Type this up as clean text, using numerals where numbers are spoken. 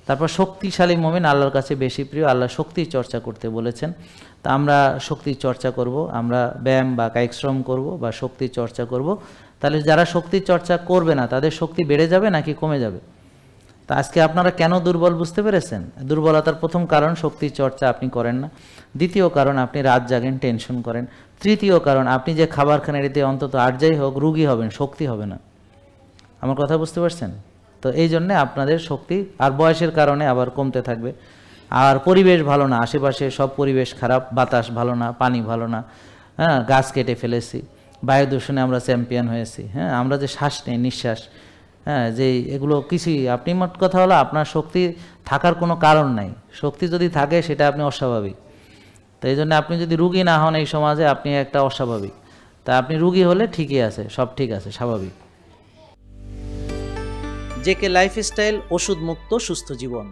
তারপর শক্তিশালী মুমিন আল্লাহর কাছে বেশি প্রিয়, আল্লাহ শক্তির চর্চা করতে বলেছেন। তা আমরা শক্তির চর্চা করব, আমরা ব্যায়াম বা কায়িক শ্রম করব বা শক্তির চর্চা করব। তাহলে যারা শক্তির চর্চা করবে না তাদের শক্তি বেড়ে যাবে নাকি কমে যাবে? তা আজকে আপনারা কেন দুর্বল বুঝতে পেরেছেন? দুর্বলতার প্রথম কারণ শক্তির চর্চা আপনি করেন না, দ্বিতীয় কারণ আপনি রাত জাগেন, টেনশন করেন, তৃতীয় কারণ আপনি যে খাবার খান এতে অন্তত আর্জাই হোক রুগী হবেন, শক্তি হবে না। আমার কথা বুঝতে পারছেন? তো এই জন্যে আপনাদের শক্তি আর বয়সের কারণে আবার কমতে থাকবে। আর পরিবেশ ভালো না, আশেপাশে সব পরিবেশ খারাপ, বাতাস ভালো না, পানি ভালো না, হ্যাঁ, গাছ কেটে ফেলেছি, বায়ু দূষণে আমরা চ্যাম্পিয়ন হয়েছি, হ্যাঁ, আমরা যে শ্বাস নেই, নিঃশ্বাস, হ্যাঁ, যে এগুলো কিছুই, আপনি মোট কথা হলো আপনার শক্তি থাকার কোনো কারণ নাই। শক্তি যদি থাকে সেটা আপনি অস্বাভাবিক। তো এই জন্য আপনি যদি রুগী না হন এই সমাজে, আপনি একটা অস্বাভাবিক। তা আপনি রুগী হলে ঠিকই আছে, সব ঠিক আছে, স্বাভাবিক। জেকে লাইফস্টাইল, ওষুধ মুক্ত সুস্থ জীবন।